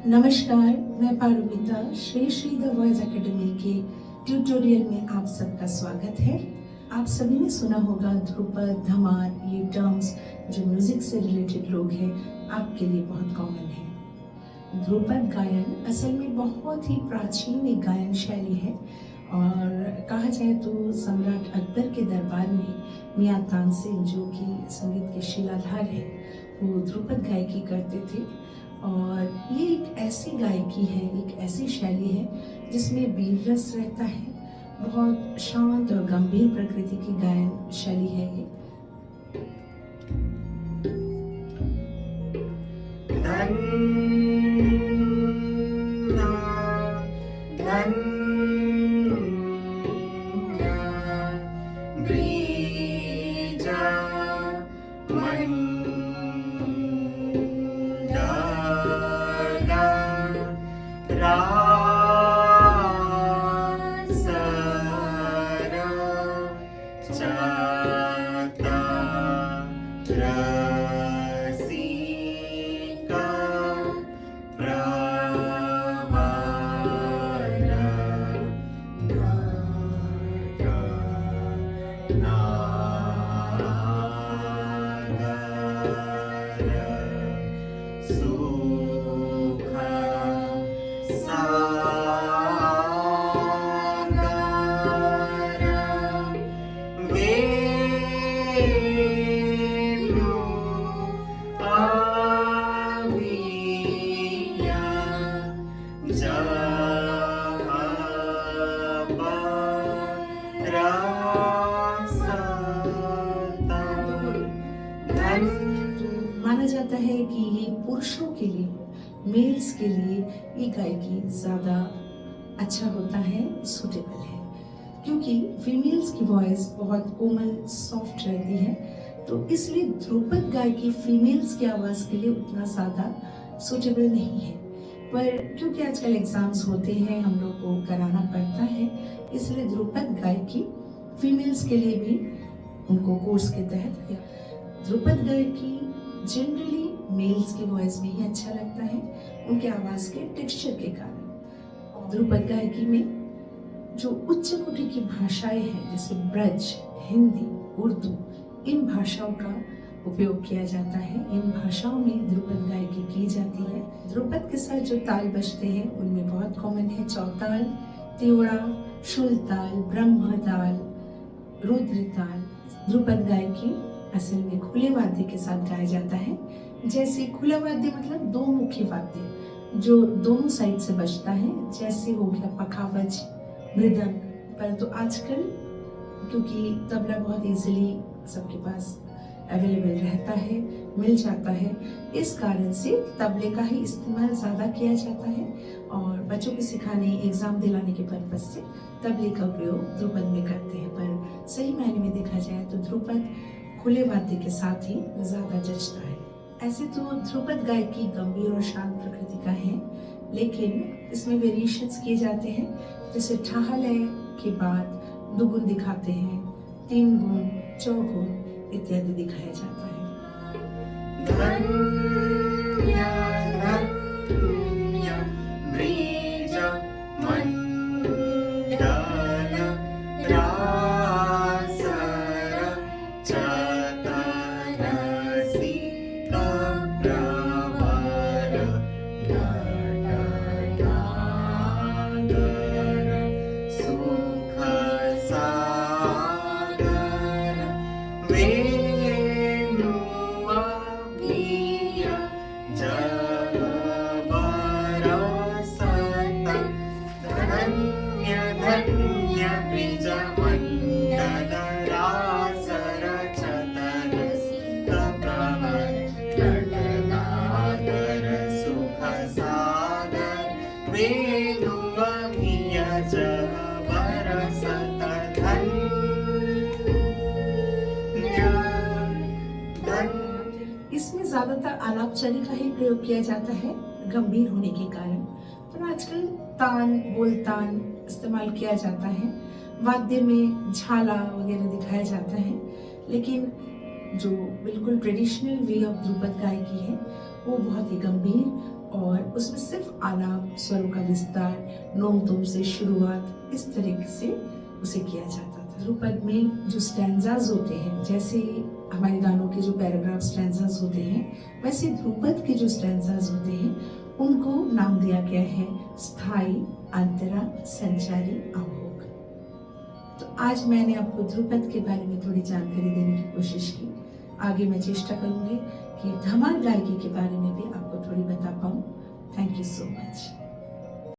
नमस्कार, मैं Parumita Shri Shri the Voice Academy के ट्यूटोरियल में आप सबका स्वागत है। आप सभी ने सुना होगा ध्रुपद, धमार, ये टर्म्स जो म्यूजिक से रिलेटेड लोग हैं आपके लिए बहुत कॉमन है। ध्रुपद गायन असल में बहुत ही प्राचीन एक गायन शैली है और कहा जाए तो सम्राट अकबर के दरबार में मियां तानसेन जो कि संगीत के शिलाधार हैं वो ध्रुपद गायकी करते थे। और ये एक ऐसी गायकी है, एक ऐसी शैली है जिसमें वीर रस रहता है। बहुत शांत और गंभीर प्रकृति की गायन शैली है ये। माना जाता है कि ये पुरुषों के लिए, मेल्स के लिए ये गायकी ज़्यादा अच्छा होता है, सूटेबल है, क्योंकि फीमेल्स की वॉइस बहुत कोमल सॉफ्ट रहती है। तो इसलिए ध्रुपद गायकी फीमेल्स की आवाज़ के लिए उतना ज़्यादा सूटेबल नहीं है। पर क्योंकि आजकल एग्ज़ाम्स होते हैं, हम लोग को कराना पड़ता है, इसलिए ध्रुपद गायकी फीमेल्स के लिए भी उनको कोर्स के तहत ध्रुपद गायकी जनरली मेल्स की वॉइस में ही अच्छा लगता है, उनके आवाज़ के टेक्सचर के कारण। ध्रुपद गायकी में जो उच्च कोटि की भाषाएं हैं जैसे ब्रज, हिंदी, उर्दू, इन भाषाओं का उपयोग किया जाता है। इन भाषाओं में ध्रुपद गायकी की जाती है। ध्रुपद के साथ जो ताल बजते हैं उनमें बहुत कॉमन है चौताल, त्योड़ा, शुलताल, ब्रह्मताल, रुद्रताल। ध्रुपद गायकी असल में खुले वाद्य के साथ गाया जाता है। जैसे खुला वाद्य मतलब दो मुख्य वाद्य जो दोनों साइड से बजता है, जैसे हो गया पखावज, मृदंग। परंतु आजकल क्योंकि तबला बहुत इजीली सबके पास अवेलेबल रहता है, मिल जाता है, इस कारण से तबले का ही इस्तेमाल ज़्यादा किया जाता है और बच्चों को सिखाने, एग्ज़ाम दिलाने के पर्पज़ से तबले का प्रयोग ध्रुपद में करते हैं। पर सही मायने में देखा जाए तो ध्रुपद खुले वाद्य के साथ ही ज़्यादा जचता है। ऐसे तो ध्रुपद गायकी गंभीर और शांत प्रकृति का है, लेकिन इसमें वेरिएशंस किए जाते हैं। जैसे ठाह लय के बाद दुगुन दिखाते हैं, तीन गुण, चौगुन इत्यादि दिखाया जाता है। इसमें ज़्यादातर आलापचारी का ही प्रयोग किया जाता है गंभीर होने के कारण, पर आजकल तान, बोलतान इस्तेमाल किया जाता है। वाद्य में झाला वगैरह दिखाया जाता है, लेकिन जो बिल्कुल ट्रेडिशनल वे ऑफ ध्रुपद गायकी है वो बहुत ही गंभीर और उसमें सिर्फ आलाप, स्वरों का विस्तार, नोम तुम से शुरुआत, इस तरीके से उसे किया जाता था। ध्रुपद में जो स्टैंजाज होते हैं, जैसे हमारे गानों के जो पैराग्राफ स्टैंजाज होते हैं, वैसे ध्रुपद के जो स्टैंजाज होते हैं उनको नाम दिया गया है स्थायी, अंतरा, संचारी, अभोग। तो आज मैंने आपको ध्रुपद के बारे में थोड़ी जानकारी देने की कोशिश की। आगे मैं चेष्टा करूंगी कि धमाल गायकी के बारे में भी आपको थोड़ी बता पाऊँ। Thank you so much.